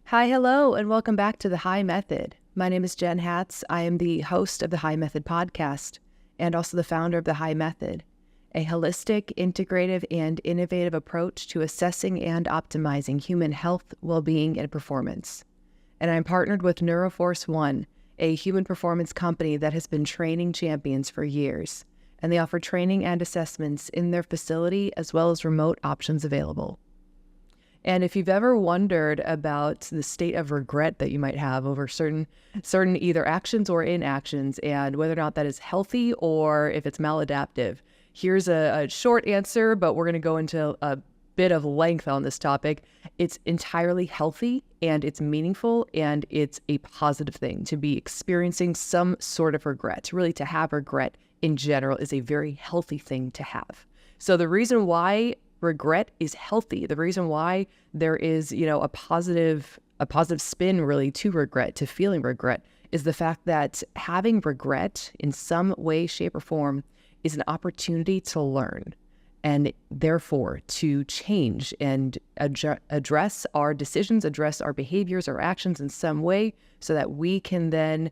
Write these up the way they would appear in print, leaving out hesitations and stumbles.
Hi, hello, and welcome back to the HII Method. My name is Jen Hatz. I am the host of the HII Method podcast and also the founder of the HII Method, a holistic, integrative, and innovative approach to assessing and optimizing human health, well-being, and performance. And I'm partnered with Neuroforce One, a human performance company that has been training champions for years, and they offer training and assessments in their facility as well as remote options available. And if you've ever wondered about the state of regret that you might have over certain either actions or inactions and whether or not that is healthy or if it's maladaptive, here's a short answer, but we're going to go into a bit of length on this topic. It's entirely healthy and it's meaningful and it's a positive thing to be experiencing some sort of regret. Really, to have regret in general is a very healthy thing to have. So the reason why regret is healthy, the reason why there is, a positive spin really to regret, to feeling regret, is the fact that having regret in some way, shape, or form is an opportunity to learn and therefore to change and address our decisions, address our behaviors, our actions in some way so that we can then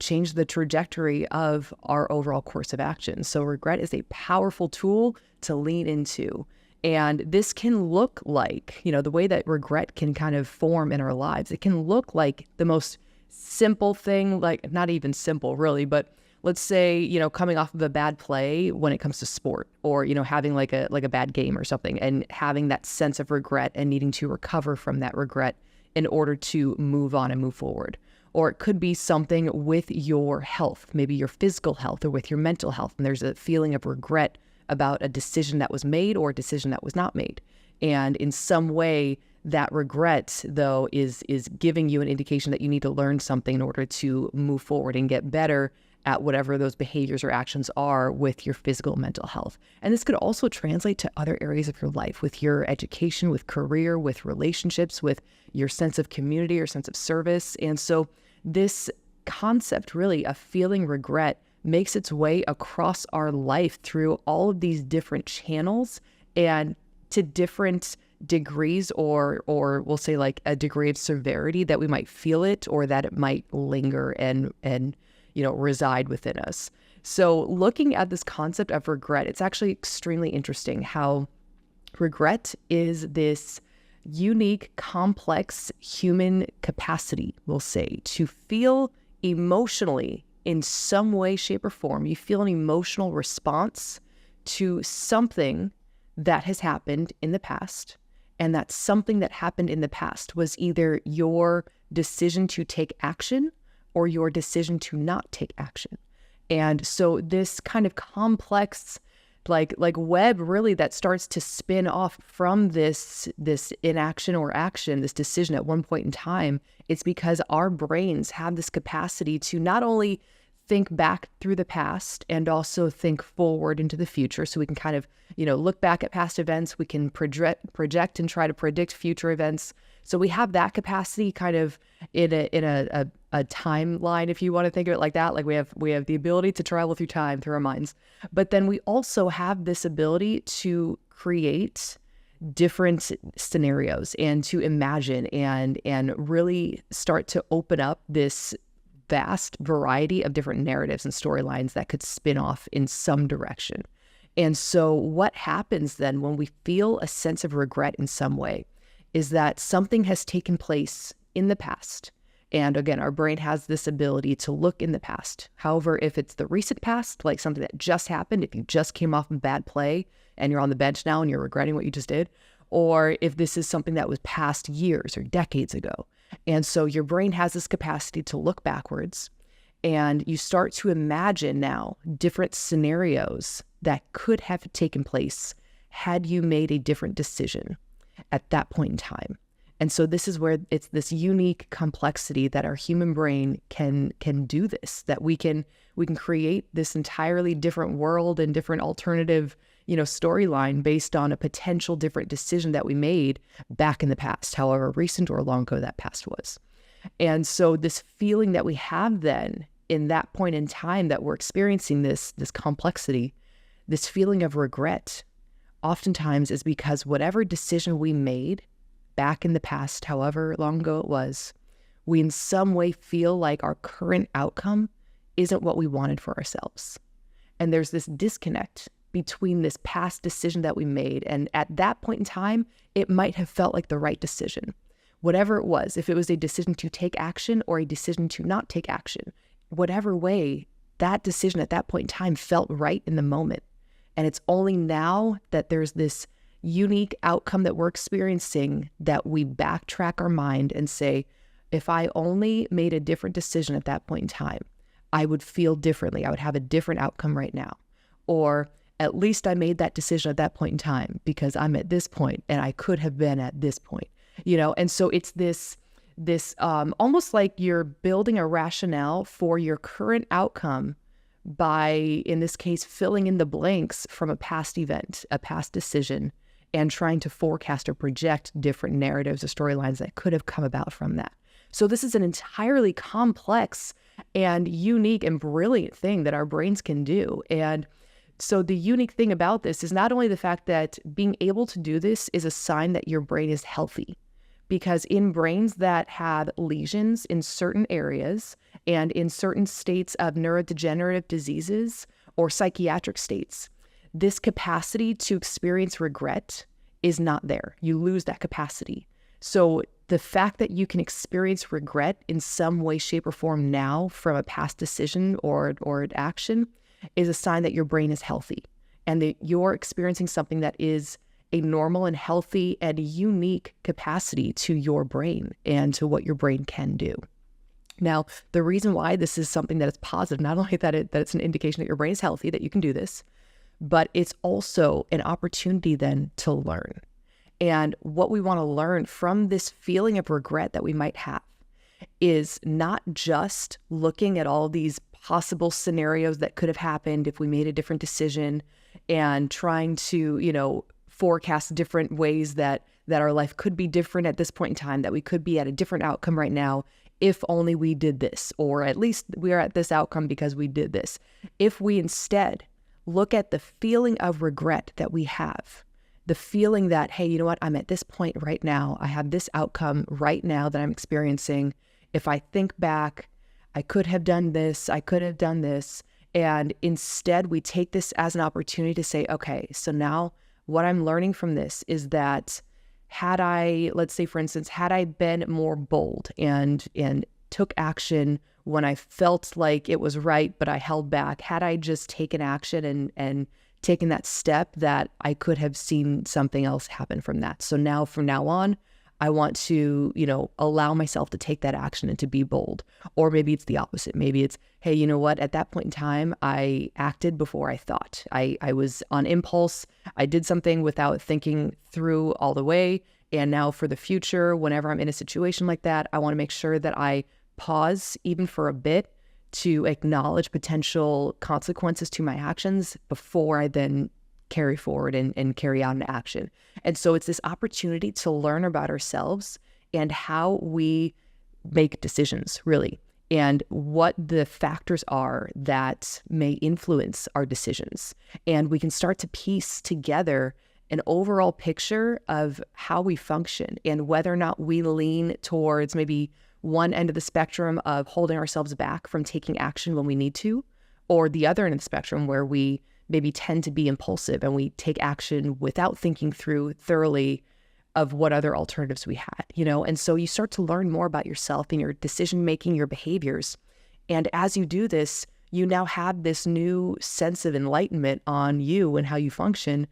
change the trajectory of our overall course of action. So regret is a powerful tool to lean into. And this can look like, the way that regret can kind of form in our lives. It can look like the most simple thing, like not even simple really, but let's say, coming off of a bad play when it comes to sport or, having like a bad game or something and having that sense of regret and needing to recover from that regret in order to move on and move forward. Or it could be something with your health, maybe your physical health or with your mental health. And there's a feeling of regret about a decision that was made or a decision that was not made. And in some way, that regret, though, is giving you an indication that you need to learn something in order to move forward and get better at whatever those behaviors or actions are with your physical and mental health. And this could also translate to other areas of your life, with your education, with career, with relationships, with your sense of community or sense of service. And so this concept really of feeling regret makes its way across our life through all of these different channels and to different degrees or we'll say like a degree of severity that we might feel it or that it might linger and reside within us. So looking at this concept of regret, it's actually extremely interesting how regret is this unique, complex human capacity, we'll say, to feel emotionally in some way, shape, or form. You feel an emotional response to something that has happened in the past. And that something that happened in the past was either your decision to take action or your decision to not take action. And so this kind of complex like web really that starts to spin off from this inaction or action, this decision at one point in time, it's because our brains have this capacity to not only think back through the past and also think forward into the future. So we can kind of, look back at past events, we can project and try to predict future events. So we have that capacity kind of in a timeline, if you want to think of it like that. Like we have the ability to travel through time through our minds. But then we also have this ability to create different scenarios and to imagine and really start to open up this vast variety of different narratives and storylines that could spin off in some direction. And so what happens then when we feel a sense of regret in some way is that something has taken place in the past. And again, our brain has this ability to look in the past. However, if it's the recent past, like something that just happened, if you just came off a bad play and you're on the bench now and you're regretting what you just did, or if this is something that was past years or decades ago. And so your brain has this capacity to look backwards and you start to imagine now different scenarios that could have taken place had you made a different decision at that point in time. And so this is where it's this unique complexity that our human brain can do this, that we can create this entirely different world and different alternative, storyline based on a potential different decision that we made back in the past, however recent or long ago that past was. And so this feeling that we have then in that point in time that we're experiencing this complexity, this feeling of regret oftentimes is because whatever decision we made back in the past, however long ago it was, we in some way feel like our current outcome isn't what we wanted for ourselves. And there's this disconnect between this past decision that we made. And at that point in time, it might have felt like the right decision. Whatever it was, if it was a decision to take action or a decision to not take action, whatever way, that decision at that point in time felt right in the moment. And it's only now that there's this unique outcome that we're experiencing that we backtrack our mind and say, if I only made a different decision at that point in time, I would feel differently. I would have a different outcome right now. Or at least I made that decision at that point in time because I'm at this point and I could have been at this point, And so it's this almost like you're building a rationale for your current outcome by, in this case, filling in the blanks from a past event, a past decision, and trying to forecast or project different narratives or storylines that could have come about from that. So this is an entirely complex and unique and brilliant thing that our brains can do. And so the unique thing about this is not only the fact that being able to do this is a sign that your brain is healthy, because in brains that have lesions in certain areas and in certain states of neurodegenerative diseases or psychiatric states, this capacity to experience regret is not there. You lose that capacity. So the fact that you can experience regret in some way, shape, or form now from a past decision or an action is a sign that your brain is healthy and that you're experiencing something that is a normal and healthy and unique capacity to your brain and to what your brain can do. Now, the reason why this is something that is positive, not only that it's an indication that your brain is healthy, that you can do this, but it's also an opportunity then to learn. And what we want to learn from this feeling of regret that we might have is not just looking at all these possible scenarios that could have happened if we made a different decision and trying to, forecast different ways that our life could be different at this point in time, that we could be at a different outcome right now if only we did this, or at least we are at this outcome because we did this. If we instead look at the feeling of regret that we have, the feeling that, hey, you know what, I'm at this point right now. I have this outcome right now that I'm experiencing. If I think back, I could have done this, I could have done this. And instead, we take this as an opportunity to say, okay, so now what I'm learning from this is that let's say, for instance, had I been more bold and took action when I felt like it was right, but I held back, had I just taken action and taken that step, that I could have seen something else happen from that. So now, from now on, I want to, allow myself to take that action and to be bold. Or maybe it's the opposite. Maybe it's, hey, you know what? At that point in time, I acted before I thought. I was on impulse. I did something without thinking through all the way. And now for the future, whenever I'm in a situation like that, I want to make sure that I pause even for a bit to acknowledge potential consequences to my actions before I then carry forward and carry out an action. And so it's this opportunity to learn about ourselves and how we make decisions, really, and what the factors are that may influence our decisions. And we can start to piece together an overall picture of how we function and whether or not we lean towards maybe one end of the spectrum of holding ourselves back from taking action when we need to, or the other end of the spectrum where we maybe tend to be impulsive and we take action without thinking through thoroughly of what other alternatives we had, And so you start to learn more about yourself and your decision-making, your behaviors. And as you do this, you now have this new sense of enlightenment on you and how you function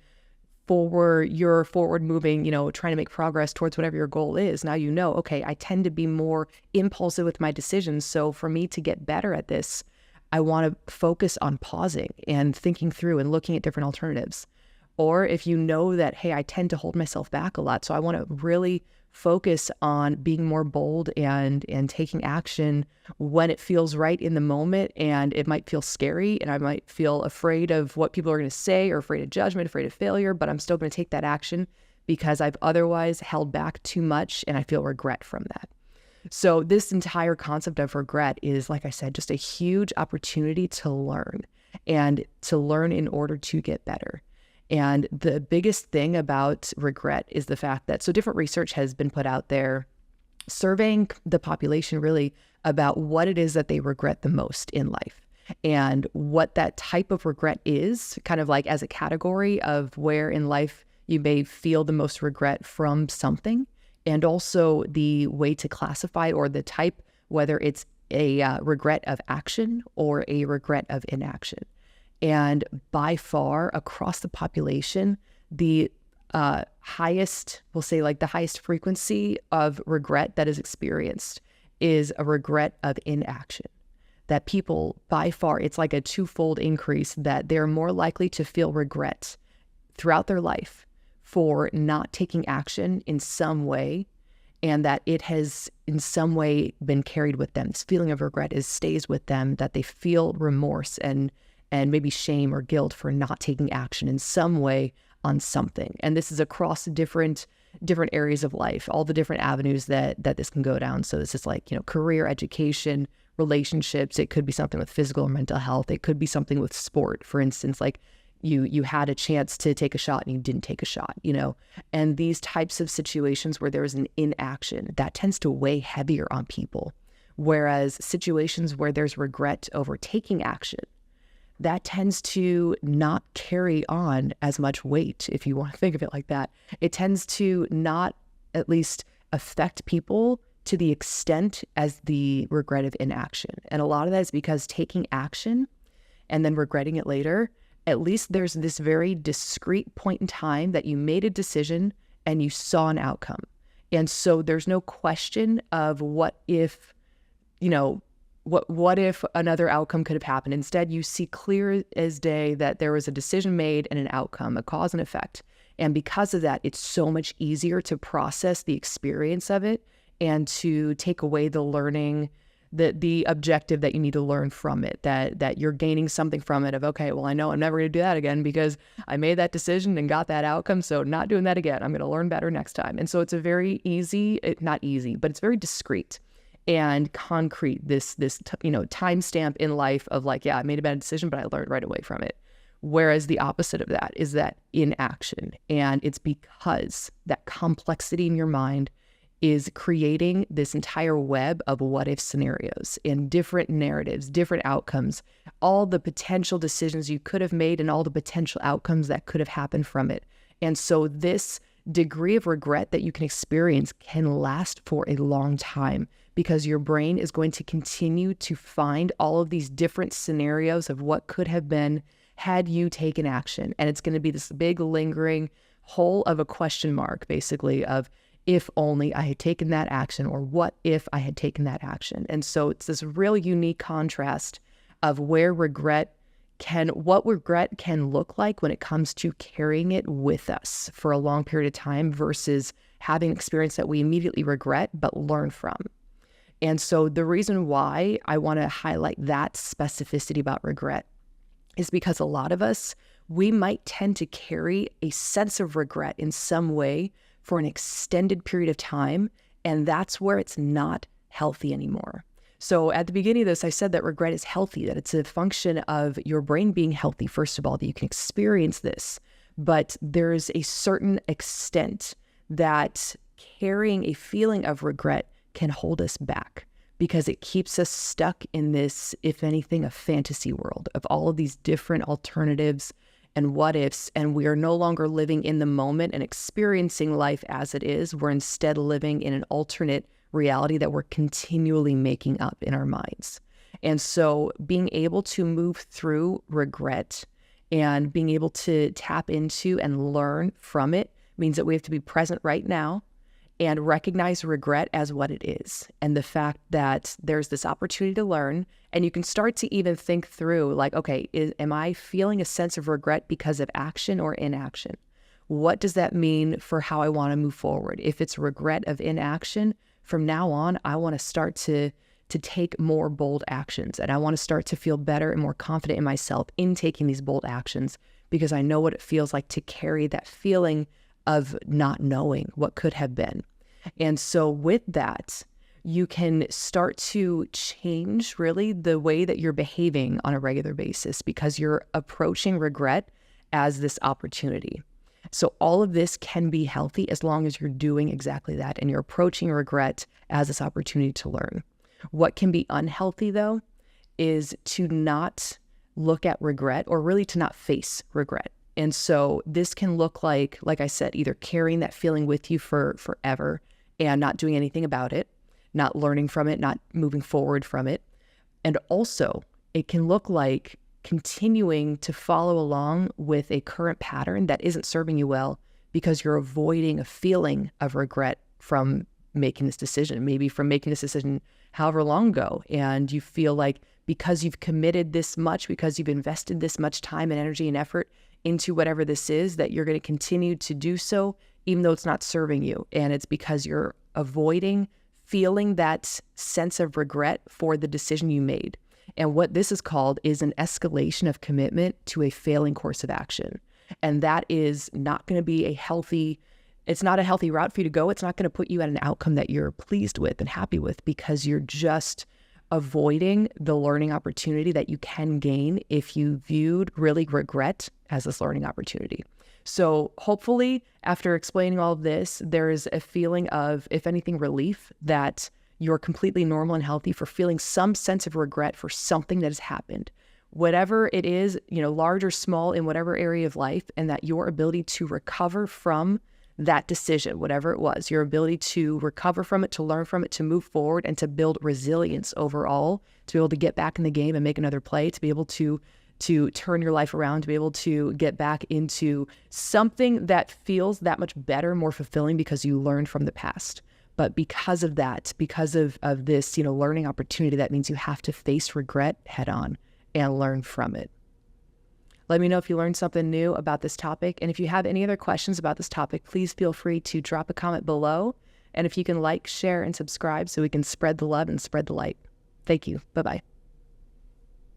for your forward moving, trying to make progress towards whatever your goal is. Now, okay, I tend to be more impulsive with my decisions. So for me to get better at this, I want to focus on pausing and thinking through and looking at different alternatives. Or if you know that, hey, I tend to hold myself back a lot, so I want to really focus on being more bold and taking action when it feels right in the moment, and it might feel scary and I might feel afraid of what people are going to say or afraid of judgment, afraid of failure, but I'm still going to take that action because I've otherwise held back too much and I feel regret from that. So this entire concept of regret is, like I said, just a huge opportunity to learn and to learn in order to get better. And the biggest thing about regret is the fact that, so different research has been put out there surveying the population really about what it is that they regret the most in life and what that type of regret is, kind of like as a category of where in life you may feel the most regret from something, and also the way to classify or the type, whether it's a regret of action or a regret of inaction. And by far across the population, the highest, we'll say like the highest frequency of regret that is experienced is a regret of inaction. That people by far, it's like a twofold increase, that they're more likely to feel regret throughout their life for not taking action in some way, and that it has in some way been carried with them. This feeling of regret stays with them, that they feel remorse and maybe shame or guilt for not taking action in some way on something. And this is across different areas of life, all the different avenues that this can go down. So this is like, career, education, relationships. It could be something with physical or mental health. It could be something with sport. For instance, like you had a chance to take a shot and you didn't take a shot, and these types of situations where there is an inaction, that tends to weigh heavier on people. Whereas situations where there's regret over taking action, that tends to not carry on as much weight, if you want to think of it like that. It tends to not at least affect people to the extent as the regret of inaction. And a lot of that is because taking action and then regretting it later, at least there's this very discrete point in time that you made a decision and you saw an outcome. And so there's no question of what if, what if another outcome could have happened. Instead, you see clear as day that there was a decision made and an outcome, a cause and effect. And because of that, it's so much easier to process the experience of it and to take away the learning, the objective that you need to learn from it, that you're gaining something from it of, okay, well, I know I'm never going to do that again because I made that decision and got that outcome. So not doing that again. I'm going to learn better next time. And so it's a very not easy, but it's very discreet and concrete, this timestamp in life of like, yeah, I made a bad decision, but I learned right away from it. Whereas the opposite of that is that inaction. And it's because that complexity in your mind is creating this entire web of what if scenarios and different narratives, different outcomes, all the potential decisions you could have made and all the potential outcomes that could have happened from it. And so this degree of regret that you can experience can last for a long time, because your brain is going to continue to find all of these different scenarios of what could have been had you taken action. And it's going to be this big lingering hole of a question mark, basically, of if only I had taken that action, or what if I had taken that action. And so it's this real unique contrast of what regret can look like when it comes to carrying it with us for a long period of time versus having an experience that we immediately regret but learn from. And so the reason why I want to highlight that specificity about regret is because a lot of us, we might tend to carry a sense of regret in some way for an extended period of time, and that's where it's not healthy anymore. So at the beginning of this, I said that regret is healthy, that it's a function of your brain being healthy, first of all, that you can experience this. But there's a certain extent that carrying a feeling of regret can hold us back, because it keeps us stuck in this, if anything, a fantasy world of all of these different alternatives and what ifs, and we are no longer living in the moment and experiencing life as it is. We're instead living in an alternate reality that we're continually making up in our minds. And so being able to move through regret and being able to tap into and learn from it means that we have to be present right now and recognize regret as what it is, and the fact that there's this opportunity to learn. And you can start to even think through like, okay, am I feeling a sense of regret because of action or inaction? What does that mean for how I want to move forward? If it's regret of inaction, from now on, I want to start to take more bold actions, and I want to start to feel better and more confident in myself in taking these bold actions, because I know what it feels like to carry that feeling of not knowing what could have been. And so with that, you can start to change really the way that you're behaving on a regular basis, because you're approaching regret as this opportunity. So all of this can be healthy as long as you're doing exactly that and you're approaching regret as this opportunity to learn. What can be unhealthy, though, is to not look at regret, or really to not face regret. And so this can look like I said, either carrying that feeling with you for forever and not doing anything about it, not learning from it, not moving forward from it. And also it can look like continuing to follow along with a current pattern that isn't serving you well because you're avoiding a feeling of regret from making this decision, maybe from making this decision however long ago. And you feel like because you've committed this much, because you've invested this much time and energy and effort into whatever this is, that you're going to continue to do so, even though it's not serving you. And it's because you're avoiding feeling that sense of regret for the decision you made. And what this is called is an escalation of commitment to a failing course of action. And that is not going to be it's not a healthy route for you to go. It's not going to put you at an outcome that you're pleased with and happy with, because you're just avoiding the learning opportunity that you can gain if you viewed really regret as this learning opportunity. So hopefully, after explaining all of this, there is a feeling of, if anything, relief that you're completely normal and healthy for feeling some sense of regret for something that has happened, whatever it is, large or small, in whatever area of life, and that your ability to recover from that decision, whatever it was, your ability to recover from it, to learn from it, to move forward, and to build resilience overall, to be able to get back in the game and make another play, to be able to turn your life around, to be able to get back into something that feels that much better, more fulfilling, because you learned from the past. But because of that, because of this, learning opportunity, that means you have to face regret head on and learn from it. Let me know if you learned something new about this topic. And if you have any other questions about this topic, please feel free to drop a comment below. And if you can like, share, and subscribe so we can spread the love and spread the light. Thank you. Bye-bye.